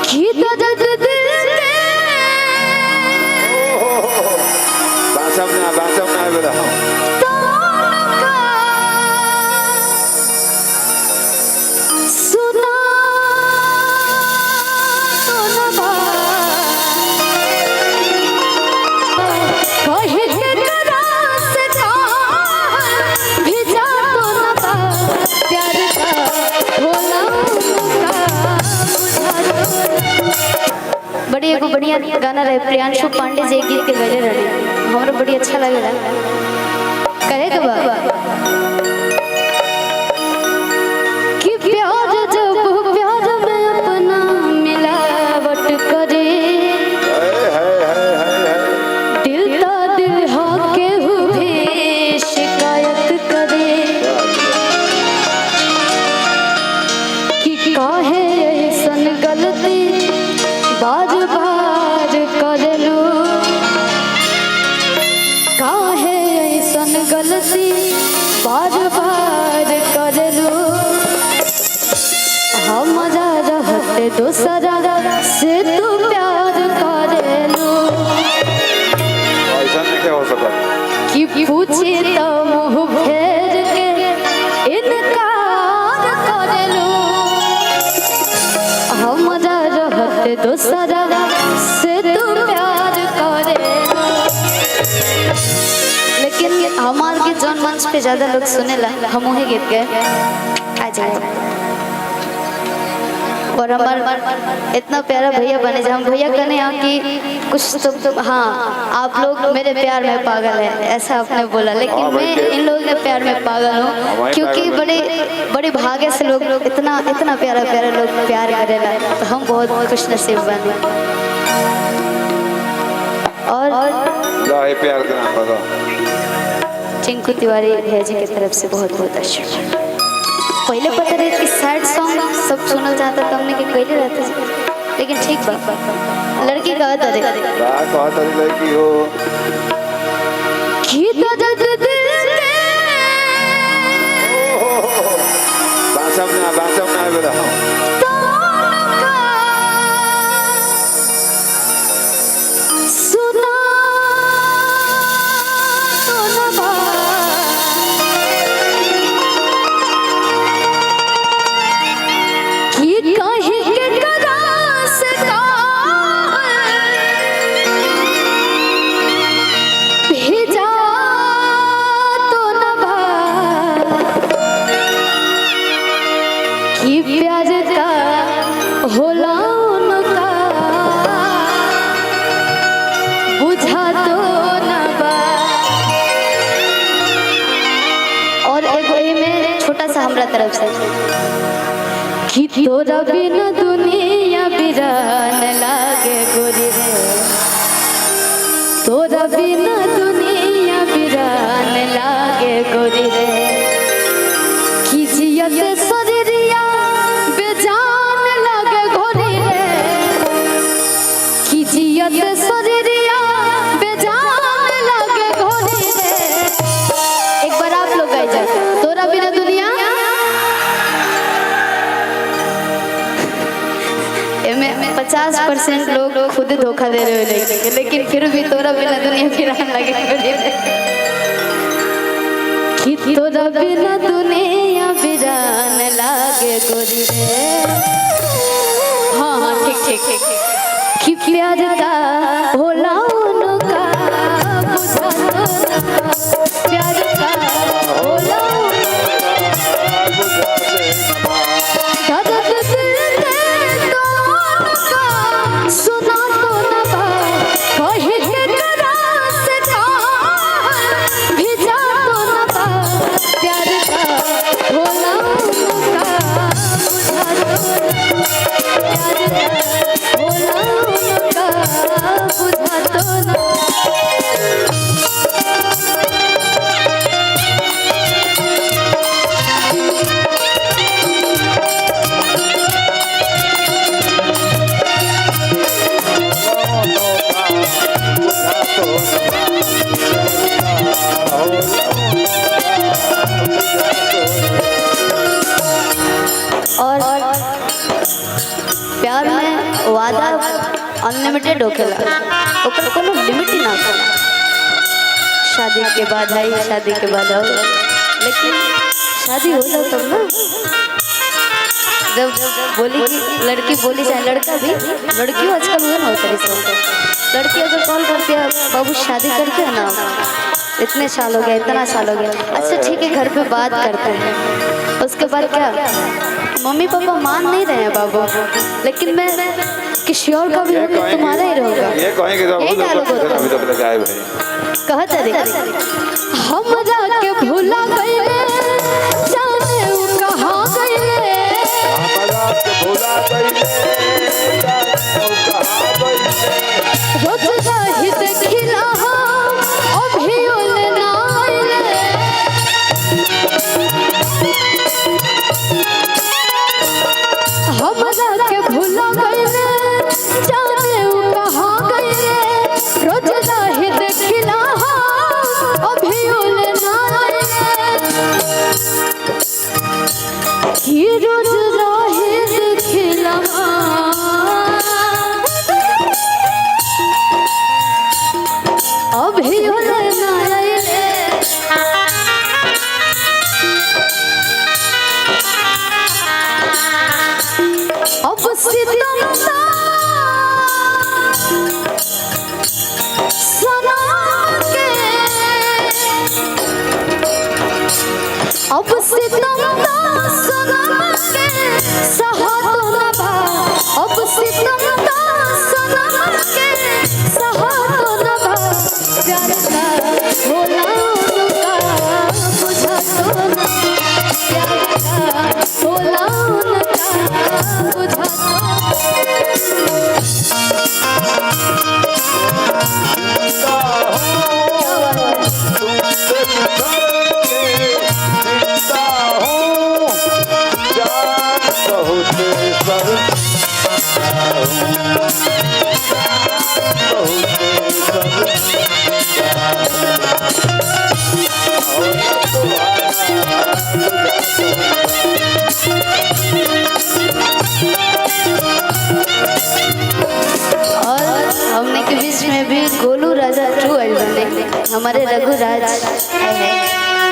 खींचा जग दिल के बासम ना बेटा सुना तो नभा कहे के रास का भिजा तो नभा प्यार का भोला का बड़ी एगो बढ़िया गाना रहे प्रियांशु पांडे जी गीत के गले रहे हमरा बड़ी अच्छा लगेला कहे के बाबा कि प्यार जब प्यार में अपना मिलावट करे दिल ता दिल हाके हुए शिकायत करे कि काहे ऐसन गलती बार बार करलू काहे ऐसन गलती बार बार करलू हमारा रहते दूसरा से तू प्यार करेलू ऐसा नहीं क्या हो सकता कि पूछे तो मुँह फेर के इनकार करेलू हमारा रहते दूसरा से तू प्यार करेलू लेकिन हमार के जौन मंच पे ज्यादा लोग सुनेला हम वही गीत गए आ जाए और हमार इतना प्यारा भैया बने जब हम भैया कहने हैं कि कुछ तो हाँ आप लोग मेरे प्यार में पागल है ऐसा आपने बोला लेकिन मैं इन लोगों के प्यार में पागल हूँ क्योंकि बड़े बड़े भाग्य से लोग इतना इतना प्यारा प्यारा लोग प्यार करेला तो हम बहुत खुश नसीब बने और प्यार का नाम बताओ चिंकू तिवारी भैया जी की तरफ से बहुत बहुत आशीर्वाद पहले पता रहे कि सैड सॉन्ग सब सुनल जाता तो हमने के कहले रहते लेकिन ठीक बा लड़की कहत रहे कहत रहे लड़की हो खींचा जग दिल के बासम ना बेटा सुना तो नभा कि कहे के रास का भेजा तो नभा कि प्यार का होला उनका बुझा तो नभा और एगो में छोटा सा हमरा तरफ से कि तोरा बिना दुनिया बिरान लागे गोरी रे तोरा बिना दुनिया बिरान लागे गोरी रे कि जियत शरीरिया बेजान लागे गोरी रे कि जियत शरीरिया बेजान लागे गोरी रे एक बार आप लोग गाइए तोरा बिना दुनिया में 50% लोग खुद धोखा दे रहे हो लेकिन फिर भी तोरा बिना दुनिया फिरान लगे कि तोरा बिना दुनिया बिरान लागे गोरी रे हाँ हाँ ठीक ठीक ठीक कि प्यार का भोला उनका बुझा तो प्यार का भोला सुना तो नभा कहे के रास का भिजा तो नभा प्यार का भोला उनका बुझा तो प्यार का भोला उनका बुझा तो वादा अनलिमिटेड होखेला, ओकर कोनो लिमिट ही ना होखेला। शादी के बाद आई, शादी के बाद आओ, लेकिन शादी हो जाओ तब ना। जब बोली कि लड़की बोली चाहे लड़का भी, लड़कियों आजकल हुआ ना होता है सब। लड़की अगर कॉल करती है बाबू शादी करते हैं ना, इतने साल हो गया, इतना साल हो गया, अच्छा ठीक है घर पे बात करते हैं। उसके बाद क्या, मम्मी पापा मान नहीं रहे हैं बाबू, लेकिन मैं किसी और का भी होगा तुम्हारा ही रहूंगा। ये कहेंगे तो अभी तो पता क्या है भाई, कहत रे हम जाके भूला गइले, जाने उ कहां गइले, भूला गइले, रोज जाहि देखिला अभी ओले ना आइले। हम जाके भूला गइले, जाने उ कहां गइले, रोज जाहि देखिला अभी ओले ना आइले। कि रोज जाहि देखिला अभी ओले ना आइले। अब सितम सना के, अब सितम सना के सहातो न बा, अब सितम सना के सहातो न बा, प्यार का भोला उनका बुझातो न, प्यार का भोला उनका बुझातो। और हमने के बीच में भी गोलू राजा ट्रू आइल बने, हमारे रघुराज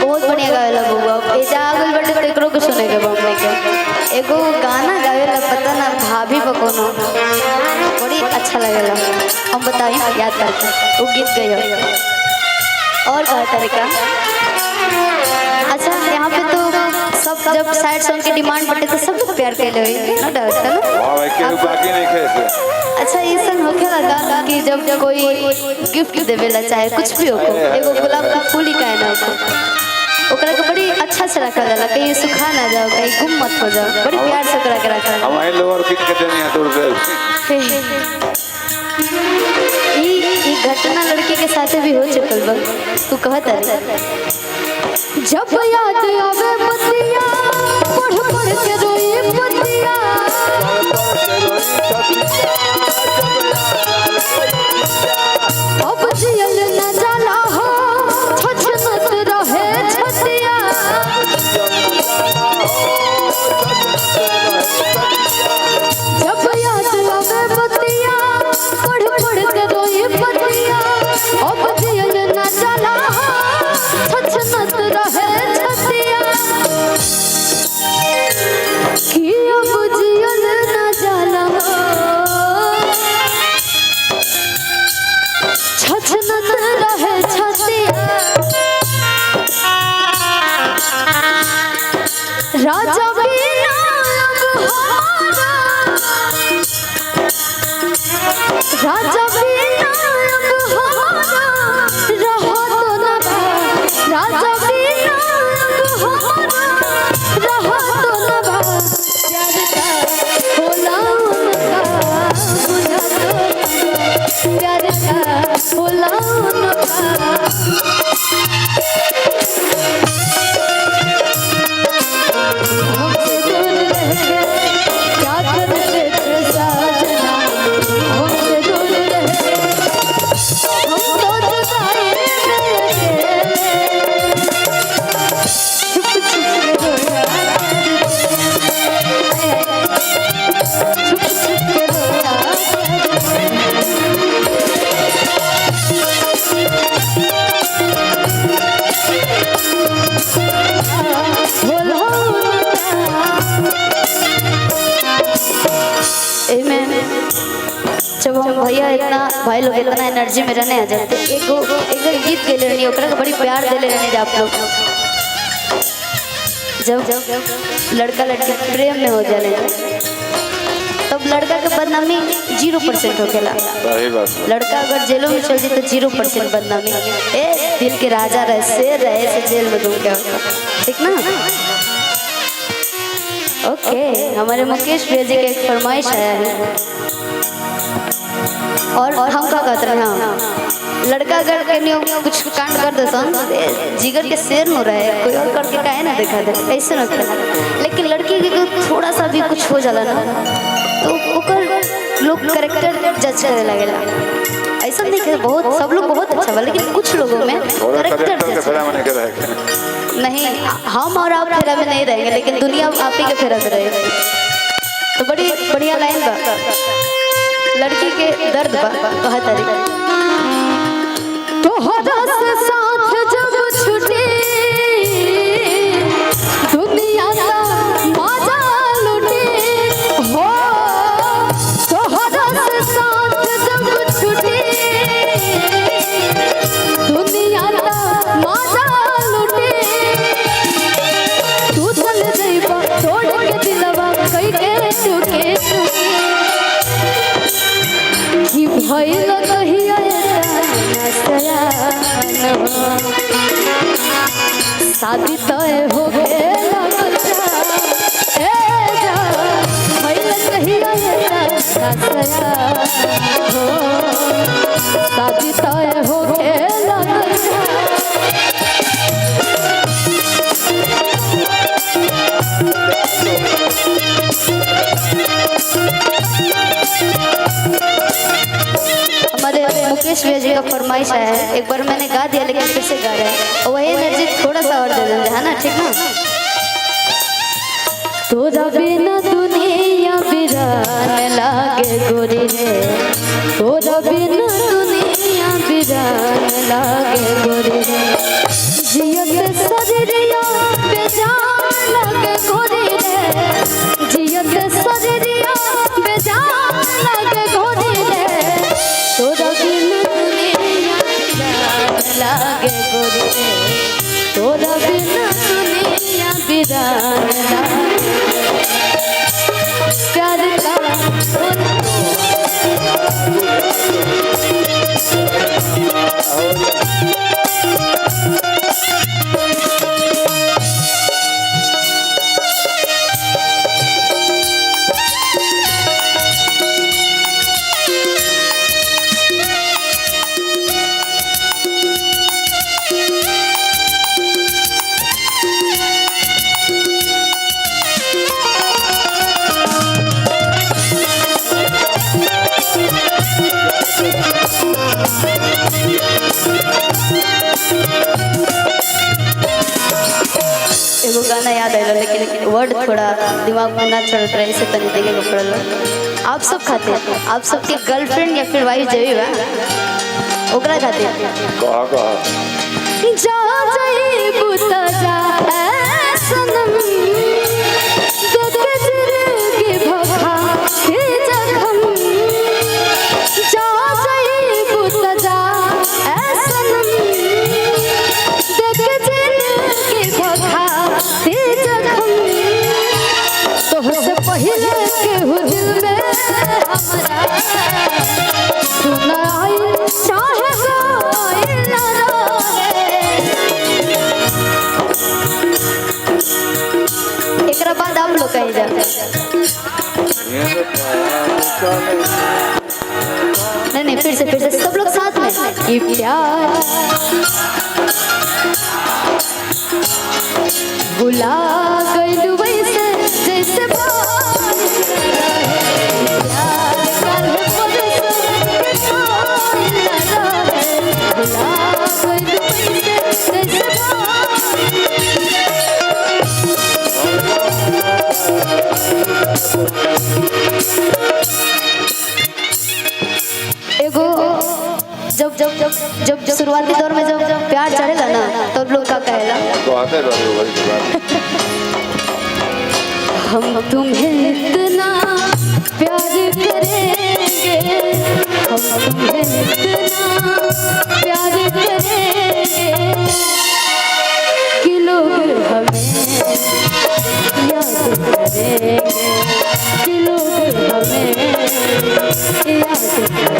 बहुत बढ़िया गावेला बउआ। एजा आगल बटे तो एकरो के सुने के हमने के एगो गाना गावेला, पता ना भाभी पर कोनो, बड़ी अच्छा लगेला। हम बताई याद करके वो गीत गई और का तरीका। अच्छा यहाँ पे तो सब जब सैड सॉन्ग की डिमांड पड़े तो सब लोग प्यार कर ले ना डर है ना। वाह भाई के बाकी नहीं खेसे। अच्छा ये सब होके लगा कि जब कोई गिफ्ट देवेला चाहे कुछ भी हो, एगो गुलाब का फूल ही काहे ना हो, ओकरा के बड़ी अच्छा से रखा जाला, कहीं सुखा ना जाओ, कहीं गुम मत हो जाओ, बड़ी प्यार से ओकरा के रखा जाला। हमारे लोअर किट के देनी है 2 रुपए। ई घटना लड़की के साथ भी हो चुकल बा, तू कहत है जब याद आवे बतिया, पढ़ पढ़ के रोई बतिया, अब जियल न जाला हो, छछनत रहे छतिया। जब याद आवे बतिया, पढ़ पढ़ के रोई बतिया, अब जियल न जाला हो, छछनत रहे छतिया। कि अब जियल न हम भैया इतना भाई लोग इतना एनर्जी में रहने आ जाते एक गीत गेले रहनी ओकरा के बड़ी प्यार देले रहने आप लोग। जब लड़का लड़की प्रेम में हो जाने तब लड़का के बदनामी 0% हो गया। लड़का अगर जेलों में चल जाए तो 0% बदनामी। ए दिल के राजा रहे शेर रहे से जेल में दूं क्या ठीक ना। ओके हमारे मुकेश भैया जी का एक फरमाइश आया है और हम क्या कहते हैं हाँ लड़का अगर कहीं कुछ कांड कर देता जिगर के शेर न रहे कोई और करके काहे ना देखा दे ऐसे न करना। लेकिन लड़की के थोड़ा सा भी कुछ हो जाला ना तो ओकर लोग कैरेक्टर जज करे लगेला। ऐसा नहीं कि बहुत सब लोग बहुत अच्छा बा लेकिन कुछ लोगों में कैरेक्टर नहीं। हम और आप फेरा में नहीं रहेंगे लेकिन दुनिया आप ही के फेरा में रहेगी। तो बड़ी बढ़िया लाइन बा लड़की के दर्द बा तो हर तरीके तो हदस साथ जब छूटे दुनिया का मजा लूटे हो तो हदस साथ जब छूटे दुनिया का मजा लूटे तू चल जाइबा तोड़ के दिलवा कई के टूटे कि भइल कहिया शादी तय हो गया शादी तय हो गया हमारे मुकेश भैया जी का फरमाइश आया है। एक बार मैंने गा दिया लेकिन फिर से गा रहे हैं और वही एनर्जी थोड़ा सा और दे देंगे है ना ठीक ना। तोरा बिना दुनिया बिरान लागे गोरी रे तोरा बिना दुनिया बिरान लागे गोरी रे जियत सजरिया बेजान लागे गोरी रे जियत सजरिया बेजान लागे गोरी रे तोरा बिना दुनिया बिरान लागे गोरी रे तोरा बिना दुनिया बिरान लागे प्यार का एगो गाना याद आया लेकिन वर्ड थोड़ा दिमाग में ना चल रहा है इसे तनी देखे को पड़ल। आप सब खाते हैं आप सबके गर्लफ्रेंड या फिर वाइफ जभी बा ओकरा खाते जा जाई बुता जा सनम देख जिंदगी भखा हे जखम जा जाई बुता जा सनम देख जिंदगी भखा हे जखम तोहसे पहले के हुदिल में हमरा सुनाई चाहे गाई ना एकरा बाद आप लोग कहीं जा नहीं फिर से सब लोग साथ में कि प्यार भुला गइलू वैसे जैसे एगो जब शुरुआती दौर में जब प्यार चढ़ेगा ना तो लोग का कहेला हम तुम्हें इतना प्यार करेंगे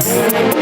है